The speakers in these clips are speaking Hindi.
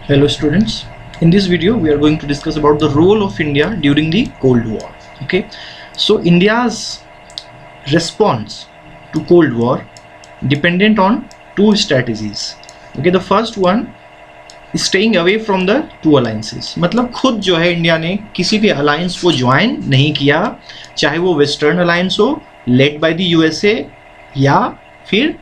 Hello students, in this video we are going to discuss about the role of India during the Cold War. Okay, so India's response to Cold War dependent on two strategies. Okay, the first one is staying away from the two alliances. मतलब खुद जो है इंडिया ने किसी भी अलायंस को ज्वाइन नहीं किया, चाहे वो वेस्टर्न अलायंस हो लेड बाय द यूएसए या फिर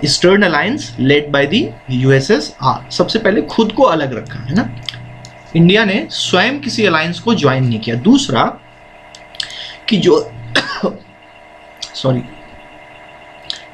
eastern alliance led by the USSR. सबसे पहले खुद को अलग रखा है ना, इंडिया ने स्वयं किसी अलायंस को ज्वाइन नहीं किया. दूसरा कि जो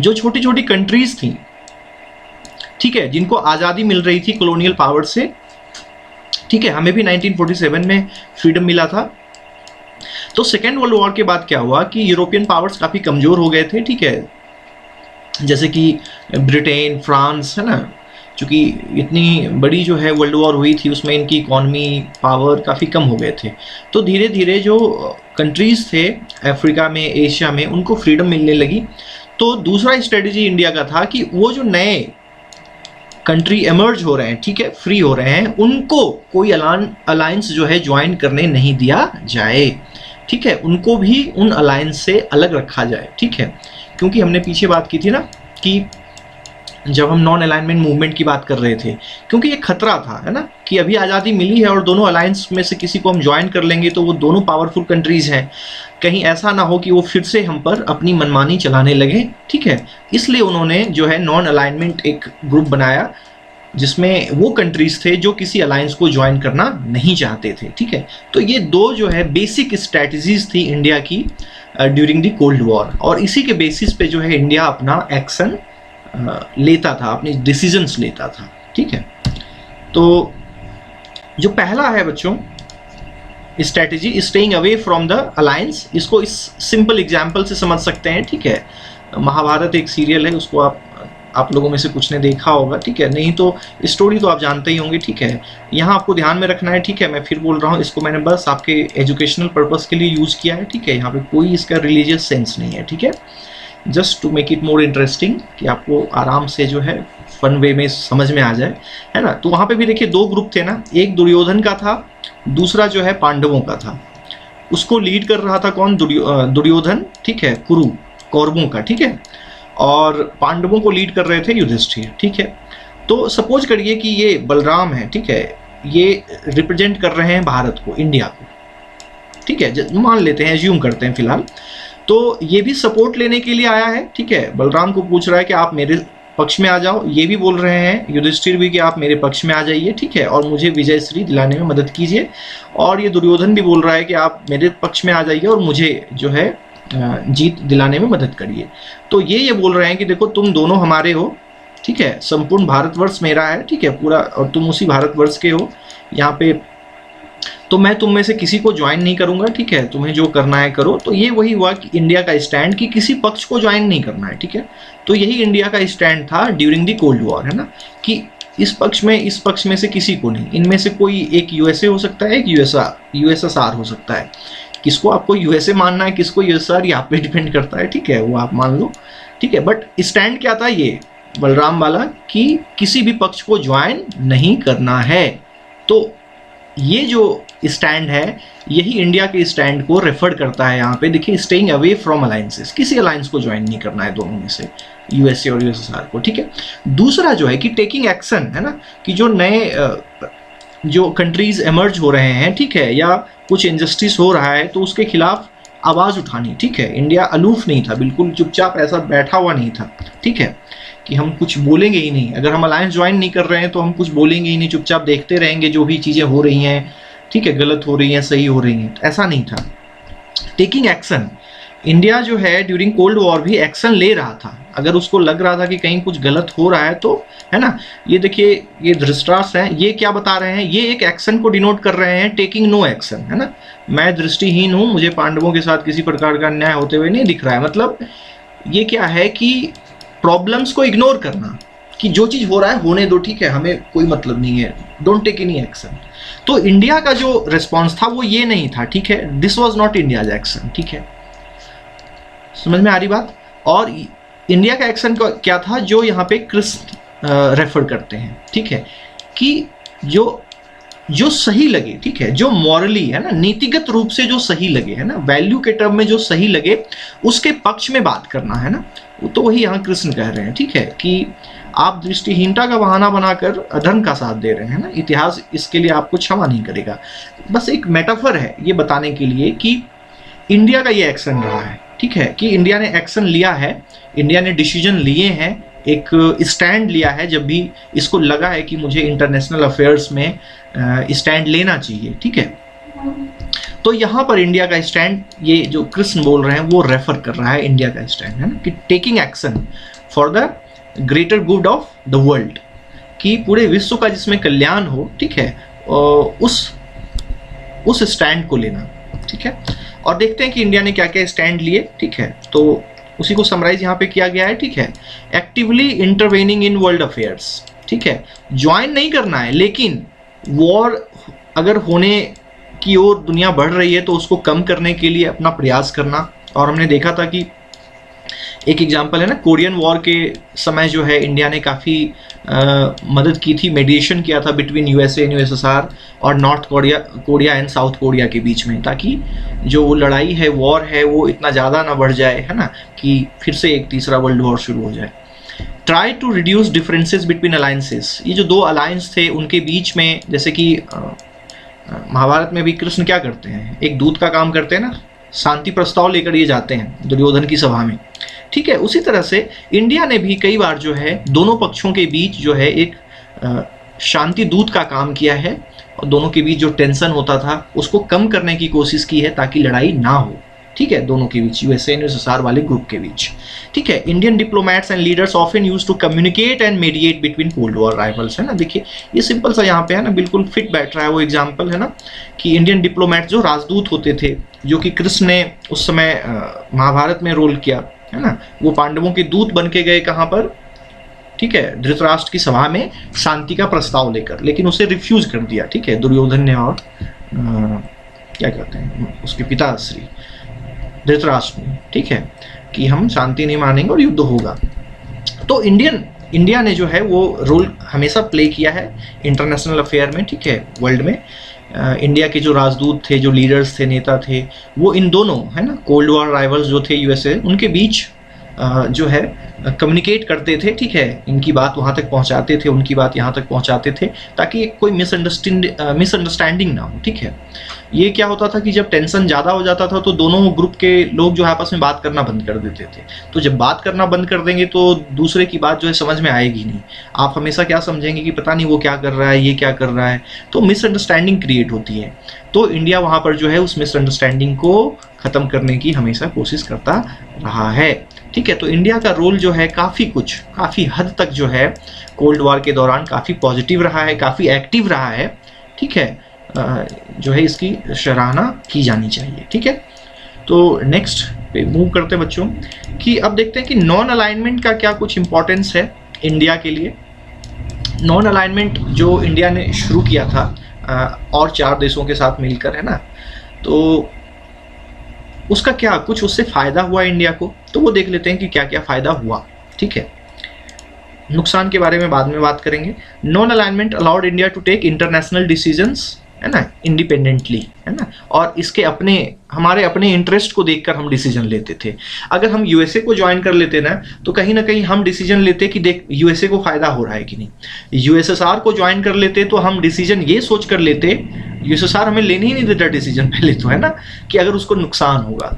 जो छोटी छोटी कंट्रीज थी, ठीक है, जिनको आज़ादी मिल रही थी कॉलोनियल पावर से, ठीक है, हमें भी 1947 में फ्रीडम मिला था. तो सेकेंड वर्ल्ड वॉर के बाद क्या हुआ कि यूरोपियन पावर्स काफ़ी कमज़ोर हो गए थे, ठीक है, जैसे कि ब्रिटेन, फ्रांस, है ना, चूँकि इतनी बड़ी जो है वर्ल्ड वॉर हुई थी उसमें इनकी इकॉनमी पावर काफ़ी कम हो गए थे. तो धीरे धीरे जो कंट्रीज़ थे अफ्रीका में, एशिया में, उनको फ्रीडम मिलने लगी. तो दूसरा स्ट्रेटजी इंडिया का था कि वो जो नए कंट्री एमर्ज हो रहे हैं, ठीक है, फ्री हो रहे हैं, उनको कोई अलायंस जो है ज्वाइन करने नहीं दिया जाए, ठीक है, उनको भी उन अलायंस से अलग रखा जाए, ठीक है. क्योंकि हमने पीछे बात की थी ना कि जब हम नॉन अलाइनमेंट मूवमेंट की बात कर रहे थे, क्योंकि ये खतरा था, है ना, कि अभी आज़ादी मिली है और दोनों अलायंस में से किसी को हम ज्वाइन कर लेंगे तो वो दोनों पावरफुल कंट्रीज़ हैं, कहीं ऐसा ना हो कि वो फिर से हम पर अपनी मनमानी चलाने लगे, ठीक है. इसलिए उन्होंने जो है नॉन अलाइनमेंट एक ग्रुप बनाया जिसमें वो कंट्रीज़ थे जो किसी अलायंस को ज्वाइन करना नहीं चाहते थे, ठीक है. तो ये दो जो है बेसिक स्ट्रैटेजीज थी इंडिया की ड्यूरिंग द कोल्ड वॉर, और इसी के बेसिस पे जो है इंडिया अपना एक्शन लेता था, अपने डिसीजंस लेता था, ठीक है. तो जो पहला है बच्चों strategy, staying away from the alliance, इसको इस सिंपल एग्जांपल से समझ सकते हैं, ठीक है. महाभारत एक सीरियल है, उसको आप लोगों में से कुछ ने देखा होगा, ठीक है, नहीं तो स्टोरी तो आप जानते ही होंगे, ठीक है. यहाँ आपको ध्यान में रखना है, ठीक है, मैं फिर बोल रहा हूँ, इसको मैंने बस आपके एजुकेशनल पर्पस के लिए यूज़ किया है, ठीक है. यहाँ पे कोई इसका रिलीजियस सेंस नहीं है, ठीक है, just to make it more interesting, कि आपको आराम से जो है फन वे में समझ में आ जाए, है ना. तो वहाँ पे भी देखिए दो ग्रुप थे ना, एक दुर्योधन का था, दूसरा जो है पांडवों का था. उसको लीड कर रहा था कौन? दुर्योधन, ठीक है, कौरवों का, ठीक है, और पांडवों को लीड कर रहे थे युधिष्ठिर, ठीक है. तो सपोज करिए कि ये बलराम है, ठीक है, ये रिप्रेजेंट कर रहे हैं भारत को, इंडिया को, ठीक है, मान लेते हैं, एज्यूम करते हैं फिलहाल. तो ये भी सपोर्ट लेने के लिए आया है, ठीक है, बलराम को पूछ रहा है कि आप मेरे पक्ष में आ जाओ. ये भी बोल रहे हैं युधिष्ठिर भी कि आप मेरे पक्ष में आ जाइए, ठीक है, और मुझे विजय श्री दिलाने में मदद कीजिए. और ये दुर्योधन भी बोल रहा है कि आप मेरे पक्ष में आ जाइए और मुझे जो है जीत दिलाने में मदद करिए. तो ये बोल रहे हैं कि देखो तुम दोनों हमारे हो, ठीक है, संपूर्ण भारतवर्ष मेरा है, ठीक है, पूरा, और तुम उसी भारतवर्ष के हो यहाँ पे, तो मैं तुम में से किसी को ज्वाइन नहीं करूंगा, ठीक है, तुम्हें जो करना है करो. तो ये वही हुआ कि इंडिया का स्टैंड कि किसी पक्ष को ज्वाइन नहीं करना है, ठीक है. तो यही इंडिया का स्टैंड था ड्यूरिंग द कोल्ड वॉर, है ना, कि इस पक्ष में से किसी को नहीं. इनमें से कोई एक यूएसए हो सकता है, एक यूएसएसआर हो सकता है. किसको आपको यूएसए मानना है, किसको यूएसआर, ये आप पे डिपेंड करता है, ठीक है, वो आप मान लो, ठीक है. बट स्टैंड क्या था ये बलराम वाला, कि किसी भी पक्ष को ज्वाइन नहीं करना है. तो ये जो स्टैंड है यही इंडिया के स्टैंड को रेफर करता है. यहाँ पे देखिए, स्टेइंग अवे फ्रॉम अलायंसेस, किसी अलायंस को ज्वाइन नहीं करना है दोनों में से, यूएसए और यूएसएसआर को, ठीक है. दूसरा जो है कि टेकिंग एक्शन, है ना, कि जो नए जो कंट्रीज एमर्ज हो रहे हैं, ठीक है, या कुछ इनजस्टिस हो रहा है तो उसके खिलाफ आवाज़ उठानी, ठीक है. इंडिया अलूफ नहीं था, बिल्कुल चुपचाप ऐसा बैठा हुआ नहीं था, ठीक है, कि हम कुछ बोलेंगे ही नहीं. अगर हम अलायंस ज्वाइन नहीं कर रहे हैं तो हम कुछ बोलेंगे ही नहीं, चुपचाप देखते रहेंगे जो भी चीज़ें हो रही हैं, ठीक है, गलत हो रही हैं, सही हो रही हैं, ऐसा नहीं था. टेकिंग एक्शन, इंडिया जो है ड्यूरिंग कोल्ड वॉर भी एक्शन ले रहा था. अगर उसको लग रहा था कि कहीं कुछ गलत हो रहा है तो, है ना, ये देखिए ये धृतराष्ट्र हैं, ये क्या बता रहे हैं, ये एक एक्शन को डिनोट कर रहे हैं, टेकिंग नो एक्शन, है ना. मैं दृष्टिहीन हूँ, मुझे पांडवों के साथ किसी प्रकार का अन्याय होते हुए नहीं दिख रहा है. मतलब ये क्या है कि प्रॉब्लम्स को इग्नोर करना, कि जो चीज़ हो रहा है होने दो, ठीक है, हमें कोई मतलब नहीं है, डोंट टेक एनी एक्शन. तो इंडिया का जो रिस्पॉन्स था वो ये नहीं था, ठीक है, this was not India's action, ठीक है, समझ में आ रही बात. और इंडिया का एक्शन क्या था, जो यहाँ पे कृष्ण रेफर करते हैं, ठीक है, कि जो जो सही लगे, ठीक है, जो मॉरली है ना, नीतिगत रूप से जो सही लगे, है ना, वैल्यू के टर्म में जो सही लगे उसके पक्ष में बात करना, है ना। तो वही यहाँ कृष्ण कह रहे हैं, ठीक है, कि आप दृष्टिहीनता का बहाना बनाकर अधर्म का साथ दे रहे हैं ना, इतिहास इसके लिए आपको क्षमा नहीं करेगा। बस एक मेटाफर है ये बताने के लिए कि इंडिया का ये एक्शन रहा है, ठीक है, कि इंडिया ने एक्शन लिया है, इंडिया ने डिसीजन लिए हैं, एक स्टैंड लिया है जब भी इसको लगा है कि मुझे इंटरनेशनल अफेयर्स में स्टैंड लेना चाहिए, ठीक है। तो यहाँ पर इंडिया का स्टैंड, ये जो कृष्ण बोल रहे हैं वो रेफर कर रहा है इंडिया का स्टैंड, है ना, कि taking action for the greater good of the world, कि पूरे विश्व का जिसमें कल्याण हो, ठीक है, उस स्टैंड को लेना, ठीक है। और देखते हैं कि इंडिया ने क्या क्या स्टैंड लिए, ठीक है, तो उसी को समराइज यहाँ पे किया गया है, ठीक है। Actively intervening in world affairs, ठीक है, ज्वाइन नहीं करना है, लेकिन वॉर अगर होने की ओर दुनिया बढ़ रही है तो उसको कम करने के लिए अपना प्रयास करना। और हमने देखा था कि एक एग्जांपल है ना, कोरियन वॉर के समय जो है इंडिया ने काफ़ी मदद की थी, मेडिएशन किया था बिटवीन यूएसए एंड यूएसएसआर और north Korea and south Korea के बीच में, ताकि जो वो लड़ाई है, वॉर है, वो इतना ज़्यादा ना बढ़ जाए, है ना, कि फिर से एक तीसरा वर्ल्ड वॉर शुरू हो जाए। Try to reduce differences between alliances, ये जो दो अलायंस थे उनके बीच में, जैसे कि महाभारत में भी कृष्ण क्या करते हैं, एक दूत का काम करते हैं ना, शांति प्रस्ताव लेकर ये जाते हैं दुर्योधन की सभा में, ठीक है। उसी तरह से इंडिया ने भी कई बार जो है दोनों पक्षों के बीच जो है एक शांति दूत का काम किया है, और दोनों के बीच जो टेंशन होता था उसको कम करने की कोशिश की है ताकि लड़ाई ना हो, ठीक है, दोनों के बीच, यूएसए एंड यूएसएसआर वाले ग्रुप के बीच, ठीक है। Indian diplomats and leaders often use to communicate and mediate between cold war rivals, है ना। देखिए ये सिंपल सा यहाँ पे है ना, बिल्कुल फिट बैठ रहा है वो एग्जाम्पल, है ना, कि इंडियन डिप्लोमेट्स जो राजदूत होते थे, जो कि कृष्ण ने उस समय महाभारत में रोल किया, है ना, वो पांडवों के दूत बन के गए कहाँ पर, ठीक है, धृतराष्ट्र की सभा में शांति का प्रस्ताव लेकर, लेकिन उसे रिफ्यूज कर दिया, ठीक है, दुर्योधन ने और क्या कहते हैं उसके पिता श्री धृतराष्ट्र ने, ठीक है, कि हम शांति नहीं मानेंगे और युद्ध होगा। तो इंडिया ने जो है वो रोल हमेशा प्ले किया है इंटरनेशनल अफेयर में, ठीक है, वर्ल्ड में। इंडिया के जो राजदूत थे, जो लीडर्स थे, नेता थे, वो इन दोनों, है ना, कोल्ड वॉर राइवल्स जो थे यूएसए, उनके बीच जो है कम्युनिकेट करते थे, ठीक है, इनकी बात वहाँ तक पहुँचाते थे, उनकी बात यहाँ तक पहुँचाते थे, ताकि कोई मिसअंडरस्टैंडिंग ना हो, ठीक है। ये क्या होता था कि जब टेंशन ज़्यादा हो जाता था तो दोनों ग्रुप के लोग जो है आपस में बात करना बंद कर देते थे। तो जब बात करना बंद कर देंगे तो दूसरे की बात जो है समझ में आएगी नहीं, आप हमेशा क्या समझेंगे कि पता नहीं वो क्या कर रहा है, ये क्या कर रहा है, तो मिसअंडरस्टैंडिंग क्रिएट होती है। तो इंडिया वहाँ पर जो है उस मिसअंडरस्टैंडिंग को ख़त्म करने की हमेशा कोशिश करता रहा है, ठीक है। तो इंडिया का रोल जो है काफ़ी हद तक जो है कोल्ड वॉर के दौरान काफ़ी पॉजिटिव रहा है, काफ़ी एक्टिव रहा है, ठीक है, जो है इसकी सराहना की जानी चाहिए, ठीक है। तो नेक्स्ट पे मूव करते हैं बच्चों, कि अब देखते हैं कि नॉन अलाइनमेंट का क्या कुछ इम्पोर्टेंस है इंडिया के लिए। नॉन अलाइनमेंट जो इंडिया ने शुरू किया था और 4 देशों के साथ मिलकर, है ना, तो उसका क्या कुछ उससे फ़ायदा हुआ इंडिया को, तो वो देख लेते हैं कि क्या क्या फ़ायदा हुआ, ठीक है। नुकसान के बारे में बाद में बात करेंगे। Non alignment allowed India to take international decisions, है ना, इंडिपेंडेंटली, है ना, और इसके हमारे अपने इंटरेस्ट को देखकर हम डिसीजन लेते थे। अगर हम यूएसए को ज्वाइन कर लेते ना कहीं हम डिसीजन लेते कि देख यूएसए को फायदा हो रहा है कि नहीं। यूएसएसआर को ज्वाइन कर लेते तो हम डिसीजन ये सोच कर लेते, यूएसएसआर हमें लेने ही नहीं देता डिसीजन पहले तो, है ना, कि अगर उसको नुकसान होगा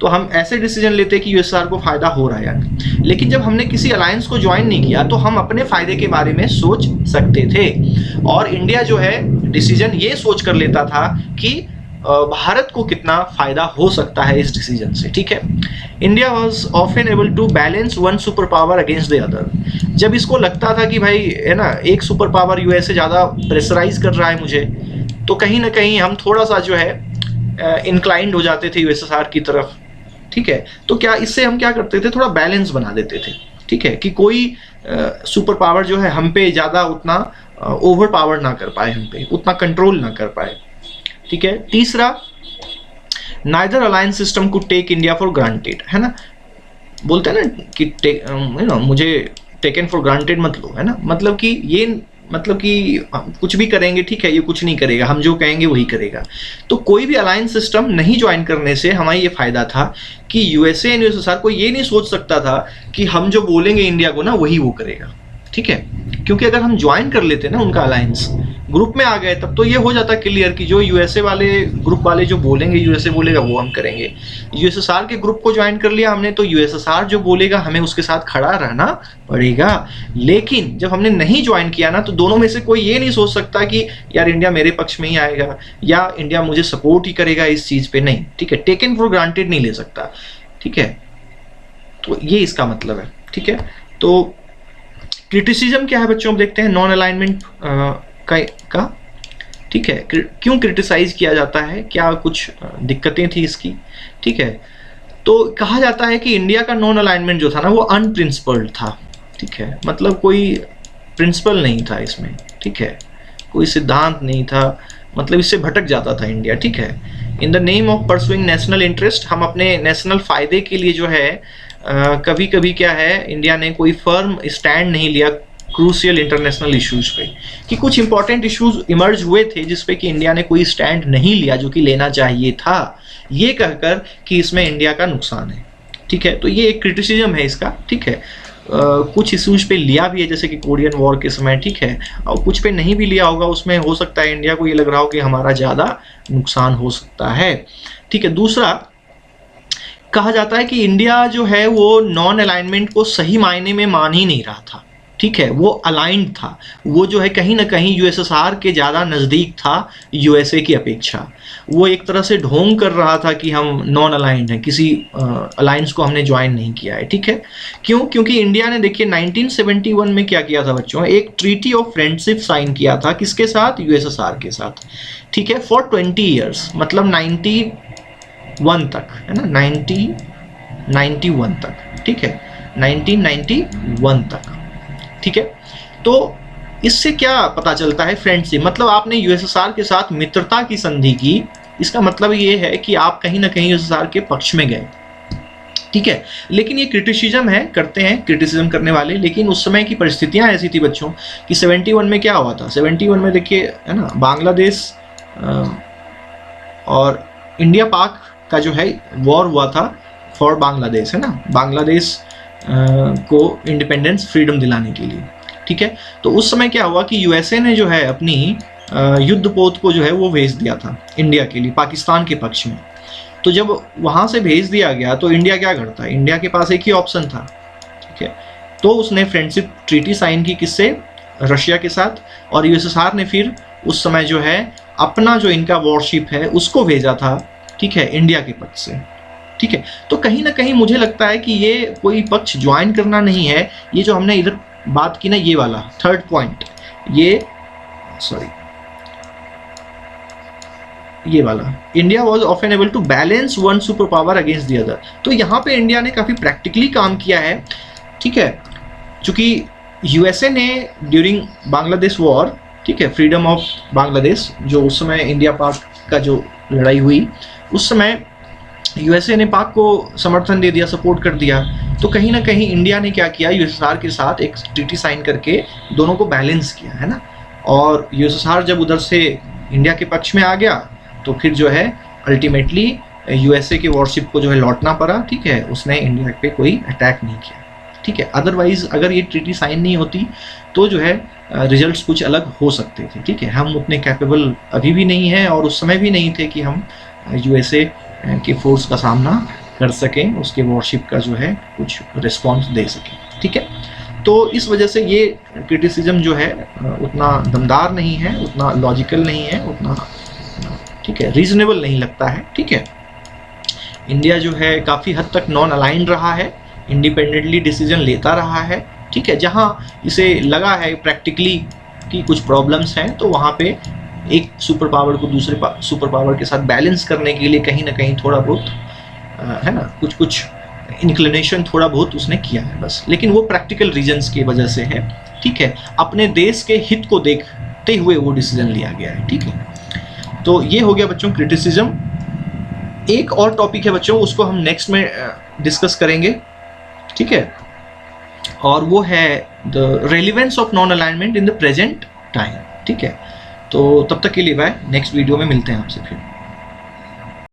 तो हम ऐसे डिसीजन लेते कि यूएसएसआर को फायदा हो रहा है या नहीं। लेकिन जब हमने किसी अलायंस को ज्वाइन नहीं किया तो हम अपने फायदे के बारे में सोच सकते थे, और इंडिया जो है डिसीजन ये सोच कर लेता था कि भारत को कितना फायदा हो सकता है इस डिसीजन से, ठीक है। India was often able to balance one super power against the other. जब इसको लगता था कि भाई, है ना, एक सुपर पावर यूएसए ज़्यादा प्रेशराइज कर रहा है मुझे, तो कहीं ना कहीं हम थोड़ा सा जो है इंक्लाइंड हो जाते थे यूएसएसआर की तरफ, ठीक है। तो क्या इससे हम क्या करते थे, थोड़ा बैलेंस बना देते थे, ठीक है, कि कोई सुपर पावर जो है हम पे ज़्यादा उतना ओवर पावर ना कर पाए, हम पे उतना कंट्रोल ना कर पाए, ठीक है। तीसरा, neither alliance system could take India for granted, है ना, बोलते हैं ना कि मुझे टेकन फॉर ग्रांटेड मत लो, है ना, मतलब कि ये मतलब कि कुछ भी करेंगे, ठीक है, ये कुछ नहीं करेगा, हम जो कहेंगे वही करेगा। तो कोई भी अलायंस सिस्टम नहीं ज्वाइन करने से हमारा ये फायदा था कि यूएसए एंड यूएसएसआर को ये नहीं सोच सकता था कि हम जो बोलेंगे इंडिया को ना वही वो करेगा, ठीक है। क्योंकि अगर हम ज्वाइन कर लेते ना उनका अलायंस, ग्रुप में आ गए, तब तो ये हो जाता क्लियर कि जो यूएसए वाले ग्रुप वाले जो बोलेंगे, यूएसए बोलेगा वो हम करेंगे। यूएसएसआर के ग्रुप को ज्वाइन कर लिया हमने, तो यूएसएसआर जो बोलेगा हमें उसके साथ खड़ा रहना पड़ेगा। लेकिन जब हमने नहीं ज्वाइन किया ना, तो दोनों में से कोई ये नहीं सोच सकता कि यार इंडिया मेरे पक्ष में ही आएगा या इंडिया मुझे सपोर्ट ही करेगा इस चीज पे, नहीं, ठीक है। टेकन फॉर ग्रांटेड नहीं ले सकता, ठीक है। तो ये इसका मतलब है, ठीक है। तो क्रिटिसिज्म क्या है बच्चों, देखते हैं नॉन अलाइनमेंट का, ठीक है। क्यों क्रिटिसाइज किया जाता है, क्या कुछ दिक्कतें थी इसकी, ठीक है। तो कहा जाता है कि इंडिया का नॉन अलाइनमेंट जो था ना वो अनप्रिंसिपल्ड था, ठीक है। मतलब कोई प्रिंसिपल नहीं था इसमें, ठीक है, कोई सिद्धांत नहीं था, मतलब इससे भटक जाता था इंडिया, ठीक है। In the name of pursuing national interest, हम अपने नेशनल फायदे के लिए जो है कभी कभी क्या है, इंडिया ने कोई फर्म स्टैंड नहीं लिया क्रूशियल इंटरनेशनल इश्यूज पे, कि कुछ इंपॉर्टेंट इश्यूज इमर्ज हुए थे जिसपे कि इंडिया ने कोई स्टैंड नहीं लिया जो कि लेना चाहिए था, ये कहकर कि इसमें इंडिया का नुकसान है, ठीक है। तो ये एक क्रिटिसिज्म है इसका, ठीक है। कुछ इश्यूज पे लिया भी है, जैसे कि कोरियन वॉर के समय, ठीक है, और कुछ पे नहीं भी लिया होगा, उसमें हो सकता है इंडिया को ये लग रहा हो कि हमारा ज़्यादा नुकसान हो सकता है, ठीक है। दूसरा, कहा जाता है कि इंडिया जो है वो नॉन अलाइनमेंट को सही मायने में मान ही नहीं रहा था, ठीक है। वो अलाइंड था, वो जो है कहीं ना कहीं यूएसएसआर के ज़्यादा नज़दीक था यूएसए की अपेक्षा। वो एक तरह से ढोंग कर रहा था कि हम नॉन अलाइंड हैं, किसी अलायंस को हमने ज्वाइन नहीं किया है, ठीक है। क्यों? क्योंकि इंडिया ने देखिए 1971 में क्या किया था बच्चों, एक ट्रीटी ऑफ फ्रेंडशिप साइन किया था, किसके साथ? यूएसएसआर के साथ, ठीक है, फॉर 20 ईयर्स, मतलब 91 तक, है ना, 1991 तक, ठीक है, 1991 तक, ठीक है। तो इससे क्या पता चलता है? फ्रेंडशिप, मतलब आपने यूएसएसआर के साथ मित्रता की संधि की, इसका मतलब ये है कि आप कहीं ना कहीं यूएसएसआर के पक्ष में गए, ठीक है। लेकिन ये क्रिटिसिज्म है, करते हैं क्रिटिसिज्म करने वाले, लेकिन उस समय की परिस्थितियां ऐसी थी बच्चों कि 71 में क्या हुआ था, 71 में देखिए, है ना, बांग्लादेश और इंडिया पाक का जो है वॉर हुआ था फॉर बांग्लादेश, है ना, बांग्लादेश को इंडिपेंडेंस, फ्रीडम दिलाने के लिए, ठीक है। तो उस समय क्या हुआ कि यूएसए ने जो है अपनी युद्धपोत को जो है वो भेज दिया था इंडिया के लिए, पाकिस्तान के पक्ष में। तो जब वहाँ से भेज दिया गया तो इंडिया क्या करता है, इंडिया के पास एक ही ऑप्शन था, ठीक है। तो उसने फ्रेंडशिप ट्रीटी साइन की, किससे? रशिया के साथ। और यूएसएसआर ने फिर उस समय जो है अपना जो इनका वॉरशिप है उसको भेजा था, ठीक है, इंडिया के पक्ष से, ठीक है। तो कहीं ना कहीं मुझे लगता है कि ये कोई पक्ष ज्वाइन करना नहीं है, ये जो हमने इधर बात की ना, ये वाला थर्ड पॉइंट, ये सॉरी ये वाला, India was often able to balance one super power against the other. तो यहाँ पे इंडिया ने काफी प्रैक्टिकली काम किया है, ठीक है। चूंकि यूएसए ने ड्यूरिंग बांग्लादेश वॉर, ठीक है, फ्रीडम ऑफ बांग्लादेश, जो उस समय इंडिया पाक का जो लड़ाई हुई, उस समय यूएसए ने पाक को समर्थन दे दिया, सपोर्ट कर दिया। तो कहीं ना कहीं इंडिया ने क्या किया, यूएसएसआर के साथ एक ट्रीटी साइन करके दोनों को बैलेंस किया, है ना। और यूएसएसआर जब उधर से इंडिया के पक्ष में आ गया तो फिर जो है अल्टीमेटली यूएसए के वॉरशिप को जो है लौटना पड़ा, ठीक है, उसने इंडिया पे कोई अटैक नहीं किया, ठीक है। अदरवाइज अगर ये ट्रीटी साइन नहीं होती तो जो है रिजल्ट्स कुछ अलग हो सकते थे, ठीक है। हम उतने कैपेबल अभी भी नहीं हैं और उस समय भी नहीं थे कि हम यूएसए के फोर्स का सामना कर सकें, उसके वॉरशिप का जो है कुछ रिस्पॉन्स दे सकें, ठीक है। तो इस वजह से ये क्रिटिसिज्म जो है उतना दमदार नहीं है, उतना लॉजिकल नहीं है, उतना, ठीक है, रीजनेबल नहीं लगता है, ठीक है। इंडिया जो है काफ़ी हद तक नॉन अलाइंड रहा है, इंडिपेंडेंटली डिसीजन लेता रहा है, ठीक है। जहाँ इसे लगा है प्रैक्टिकली कि कुछ प्रॉब्लम्स हैं, तो वहाँ पे एक सुपर पावर को दूसरे सुपर पावर के साथ बैलेंस करने के लिए कहीं ना कहीं थोड़ा बहुत, है ना, कुछ इंक्लिनेशन थोड़ा बहुत उसने किया है बस, लेकिन वो प्रैक्टिकल रीजंस की वजह से है, ठीक है। अपने देश के हित को देखते हुए वो डिसीजन लिया गया है, ठीक है। तो ये हो गया बच्चों क्रिटिसिज्म। एक और टॉपिक है बच्चों, उसको हम नेक्स्ट में डिस्कस करेंगे, ठीक है, और वो है the relevance of non alignment in the present time. ठीक है, तो तब तक के लिए बाय, नेक्स्ट वीडियो में मिलते हैं आपसे फिर।